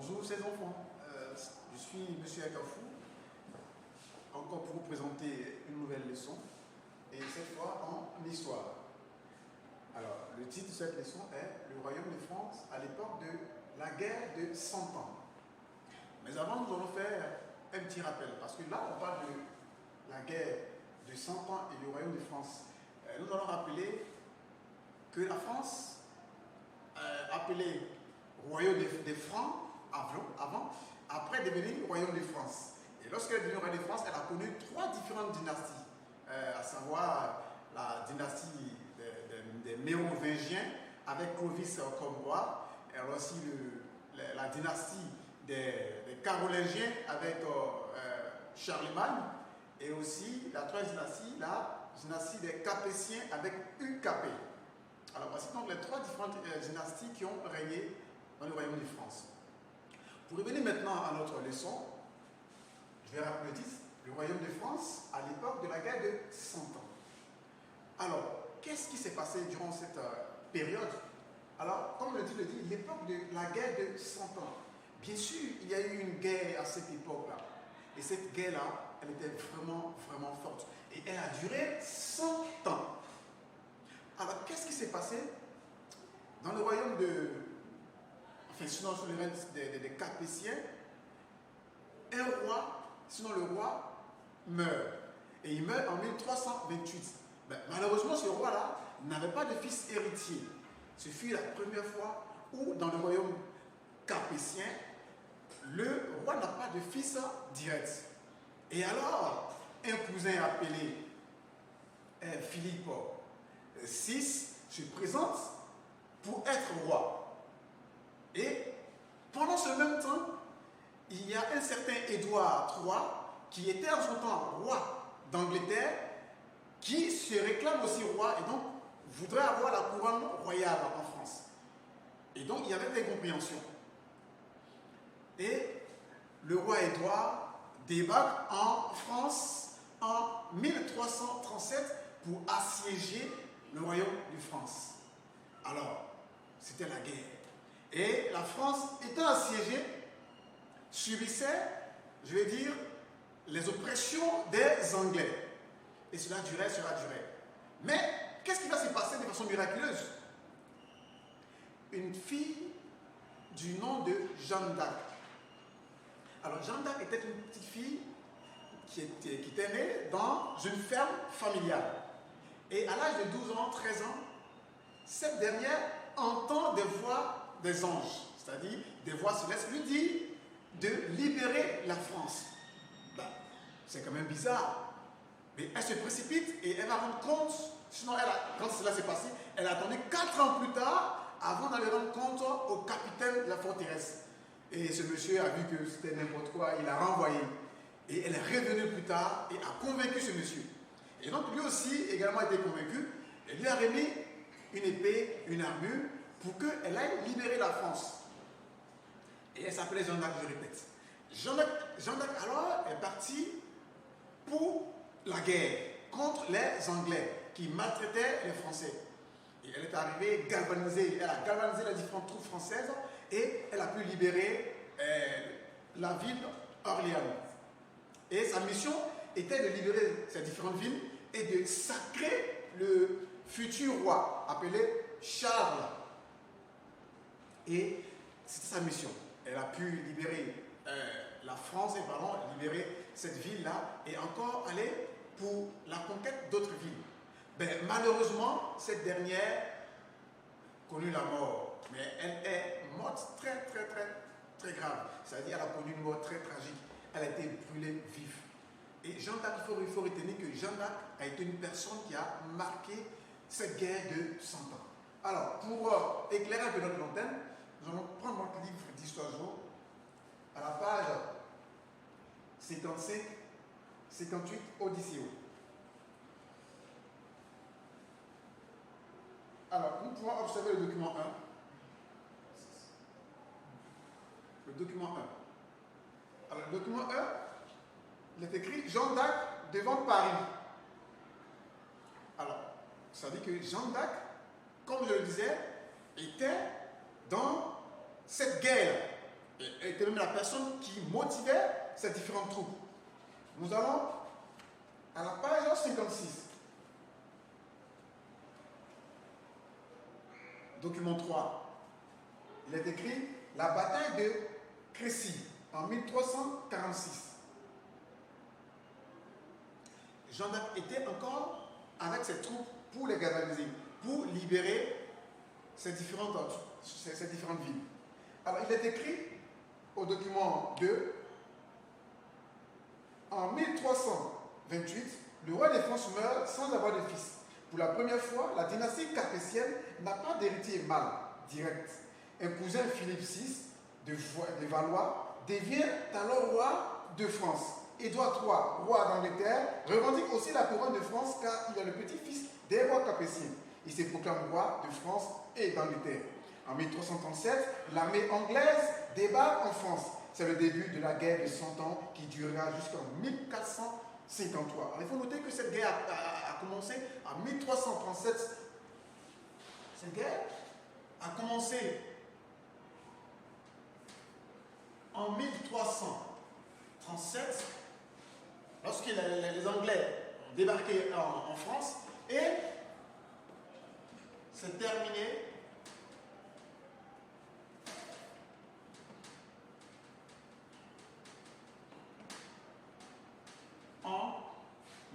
Bonjour ces enfants, je suis M. Agafou, encore pour vous présenter une nouvelle leçon, et cette fois en histoire. Alors, le titre de cette leçon est « Le royaume de France à l'époque de la guerre de 100 ans ». Mais avant, nous allons faire un petit rappel, parce que là, on parle de la guerre de 100 ans et du royaume de France. Nous allons rappeler que la France, appelée royaume des Francs, avant, après devenir royaume de France. Et lorsqu'elle est devenue royaume de France, elle a connu trois différentes dynasties, à savoir la dynastie des Mérovingiens avec Clovis comme roi, et alors aussi la dynastie des Carolingiens avec Charlemagne, et aussi la troisième dynastie, la dynastie des Capétiens avec Capet. Alors voici donc les trois différentes dynasties qui ont régné dans le royaume de France. Pour revenir maintenant à notre leçon, je vais rappeler le titre, le royaume de France à l'époque de la guerre de 100 ans. Alors, qu'est-ce qui s'est passé durant cette période? Alors, comme le titre le dit, l'époque de la guerre de 100 ans. Bien sûr, il y a eu une guerre à cette époque-là. Et cette guerre-là, elle était vraiment, vraiment forte. Et elle a duré 100 ans. Alors, qu'est-ce qui s'est passé dans le royaume sinon sur le règne des Capétiens, un roi, sinon le roi, meurt. Et il meurt en 1328. Ben, malheureusement, ce roi-là n'avait pas de fils héritier. Ce fut la première fois où, dans le royaume capétien, le roi n'a pas de fils direct. Et alors, un cousin appelé Philippe VI se présente pour être roi. Et pendant ce même temps, il y a un certain Édouard III, qui était en son temps roi d'Angleterre, qui se réclame aussi roi et donc voudrait avoir la couronne royale en France. Et donc il y avait des incompréhensions. Et le roi Édouard débarque en France en 1337 pour assiéger le royaume de France. Alors, c'était la guerre. Et la France, étant assiégée, subissait, je vais dire, les oppressions des Anglais. Et cela durait. Mais qu'est-ce qui va se passer de façon miraculeuse? Une fille du nom de Jeanne d'Arc. Alors Jeanne d'Arc était une petite fille qui était née dans une ferme familiale. Et à l'âge de 12 ans, 13 ans, cette dernière entend des voix des anges, c'est-à-dire des voix célestes, lui dit de libérer la France. Ben, c'est quand même bizarre. Mais elle se précipite et elle va rendre compte, sinon quand cela s'est passé, elle a attendu 4 ans plus tard avant d'aller rendre compte au capitaine de la forteresse. Et ce monsieur a vu que c'était n'importe quoi, il l'a renvoyé. Et elle est revenue plus tard et a convaincu ce monsieur. Et donc lui aussi également a été convaincu, et lui a remis une épée, une armure, pour qu'elle aille libérer la France. Et elle s'appelait Jeanne d'Arc, je répète. Jeanne d'Arc alors est partie pour la guerre contre les Anglais qui maltraitaient les Français. Et elle est arrivée galvanisée, elle a galvanisé les différentes troupes françaises et elle a pu libérer la ville d'Orléans. Et sa mission était de libérer ces différentes villes et de sacrer le futur roi appelé Charles. Et c'était sa mission. Elle a pu libérer la France et libérer cette ville-là et encore aller pour la conquête d'autres villes. Ben, malheureusement, cette dernière connut la mort. Mais elle est morte très grave. C'est-à-dire qu'elle a connu une mort très tragique. Elle a été brûlée vive. Et Jeanne d'Arc, il faut retenir que Jeanne d'Arc a été une personne qui a marqué cette guerre de 100 ans. Alors, pour éclairer un peu notre antenne, nous allons prendre notre livre d'histoire géo à la page 55-58 Odyssée. Alors, nous pouvons observer le document 1. Le document 1. Alors, le document 1, il est écrit Jeanne d'Arc devant Paris. Alors, ça dit que Jeanne d'Arc, comme je le disais, était dans cette guerre. était même la personne qui motivait ces différentes troupes. Nous allons à la page 56. Document 3. Il est écrit la bataille de Crécy en 1346. Jean d'Arc était encore avec ses troupes pour les galvaniser, pour libérer ces différentes villes. Alors, il est écrit au document 2, en 1328, le roi de France meurt sans avoir de fils. Pour la première fois, la dynastie capétienne n'a pas d'héritier mâle direct. Un cousin, Philippe VI de Valois, devient alors roi de France. Édouard III, roi d'Angleterre, revendique aussi la couronne de France car il est le petit-fils des rois capétiens. Il se proclame roi de France et d'Angleterre. En 1337, l'armée anglaise débarque en France. C'est le début de la guerre de 100 ans qui durera jusqu'en 1453. Alors, il faut noter que cette guerre a commencé en 1337. Cette guerre a commencé en 1337, lorsque les Anglais ont débarqué en France, et c'est terminé en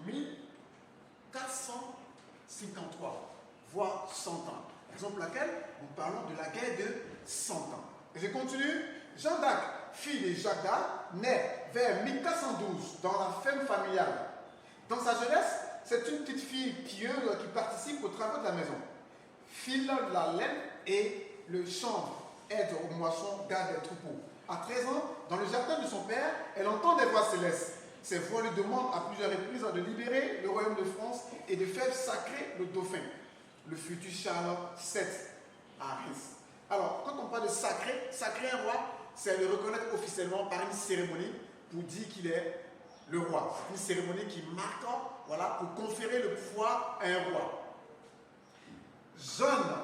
1453, voire 100 ans. Raison pour laquelle nous parlons de la guerre de 100 ans. Et je continue. Jeanne d'Arc, fille de Jacques d'Arc, naît vers 1412 dans la ferme familiale. Dans sa jeunesse, c'est une petite fille pieuse qui participe aux travaux de la maison. File la laine et le chanvre, aide aux moissons, garde les troupeaux. À 13 ans, dans le jardin de son père, elle entend des voix célestes. Ces voix lui demandent à plusieurs reprises de libérer le royaume de France et de faire sacrer le dauphin, le futur Charles VII à Reims. Alors, quand on parle de sacrer un roi, c'est le reconnaître officiellement par une cérémonie pour dire qu'il est le roi. C'est une cérémonie qui marque, voilà, pour conférer le pouvoir à un roi. Jeanne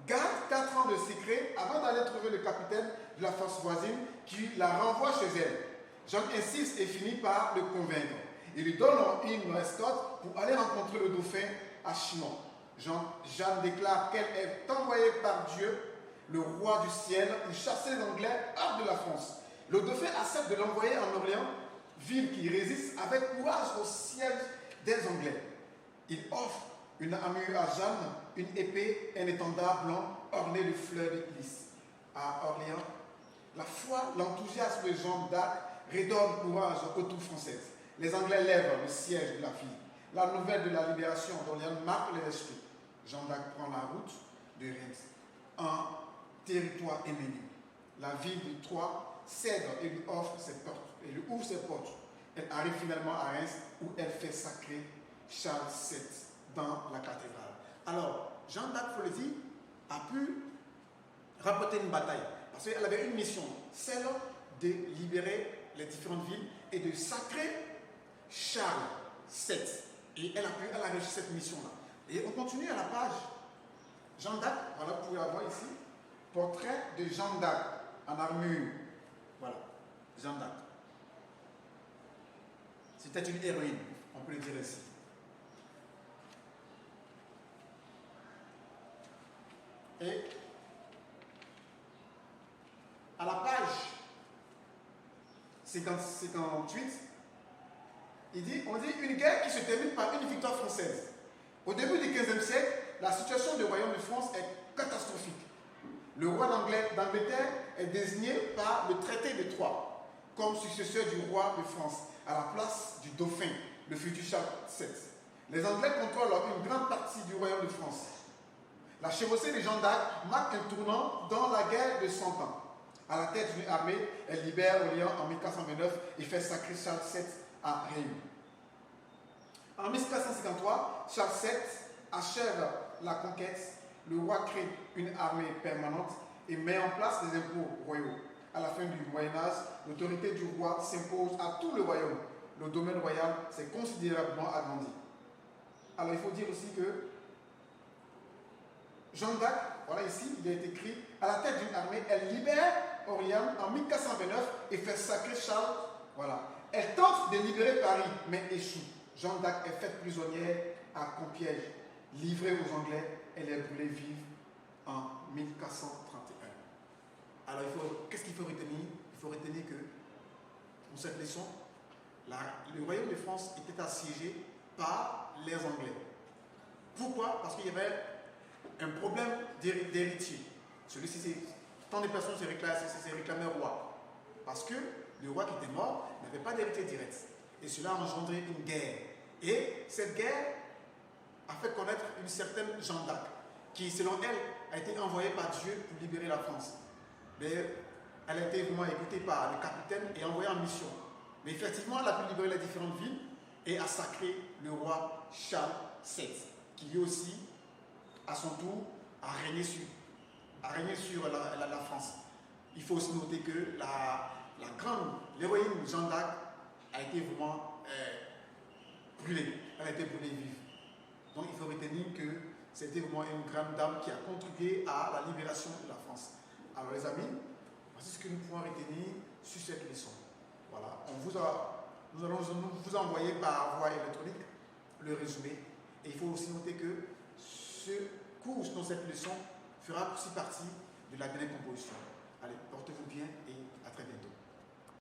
garde 4 ans de secret avant d'aller trouver le capitaine de la force voisine qui la renvoie chez elle. Jeanne insiste et finit par le convaincre. Il lui donne une escorte pour aller rencontrer le dauphin à Chinon. Jeanne déclare qu'elle est envoyée par Dieu, le roi du ciel, pour chasser les Anglais hors de la France. Le dauphin accepte de l'envoyer en Orléans, ville qui résiste avec courage au siège des Anglais. Il offre une armure à Jeanne, une épée, un étendard blanc orné de fleurs de lys. À Orléans, la foi, l'enthousiasme de Jeanne d'Arc redonne courage aux troupes françaises. Les Anglais lèvent le siège de la ville. La nouvelle de la libération d'Orléans marque les esprits. Jeanne d'Arc prend la route de Reims, un territoire éminé. La ville de Troyes cède et lui offre ses portes, et lui ouvre ses portes. Elle arrive finalement à Reims où elle fait sacrer Charles VII dans la cathédrale. Alors, Jeanne d'Arc, il faut le dire, a pu remporter une bataille parce qu'elle avait une mission, celle de libérer les différentes villes et de sacrer Charles VII. Et elle a réussi cette mission-là. Et on continue à la page. Jeanne d'Arc, voilà, vous pouvez avoir ici, portrait de Jeanne d'Arc en armure. Voilà, Jeanne d'Arc. C'était une héroïne, on peut le dire ainsi. Et à la page 58, on dit une guerre qui se termine par une victoire française. Au début du XVe siècle, la situation du royaume de France est catastrophique. Le roi d'Angleterre est désigné par le traité de Troyes comme successeur du roi de France à la place du dauphin, le futur Charles VII. Les Anglais contrôlent une grande partie du royaume de France. La chevauchée de Jeanne d'Arc marque un tournant dans la guerre de 100 ans. À la tête d'une armée, elle libère Orléans en 1429 et fait sacrer Charles VII à Reims. En 1453, Charles VII achève la conquête. Le roi crée une armée permanente et met en place des impôts royaux. À la fin du Moyen-Âge, l'autorité du roi s'impose à tout le royaume. Le domaine royal s'est considérablement agrandi. Alors il faut dire aussi que Jeanne d'Arc, voilà ici, il est écrit, à la tête d'une armée, elle libère Oriane en 1429 et fait sacrer Charles. Voilà. Elle tente de libérer Paris, mais échoue. Jeanne d'Arc est faite prisonnière à Compiègne, livrée aux Anglais. Elle est brûlée vive en 1431. Alors, qu'est-ce qu'il faut retenir? Il faut retenir que, pour cette leçon, le royaume de France était assiégé par les Anglais. Pourquoi? Parce qu'il y avait un problème d'héritier. Celui-ci, tant de personnes se réclamaient roi. Parce que le roi qui était mort n'avait pas d'héritier direct. Et cela a engendré une guerre. Et cette guerre a fait connaître une certaine Jeanne d'Arc, qui, selon elle, a été envoyée par Dieu pour libérer la France. Mais elle a été vraiment écoutée par le capitaine et envoyée en mission. Mais effectivement, elle a pu libérer les différentes villes et a sacré le roi Charles VII, qui lui aussi, à son tour, a régné sur la France. Il faut aussi noter que l'héroïne Jeanne d'Arc a été vraiment brûlée. Elle a été brûlée vive. Donc il faut retenir que c'était vraiment une grande dame qui a contribué à la libération de la France. Alors les amis, voici ce que nous pouvons retenir sur cette leçon. Voilà, nous allons vous envoyer par voie électronique le résumé. Et il faut aussi noter que ce cours dans cette leçon fera aussi partie de la dernière composition. Allez, portez-vous bien et à très bientôt.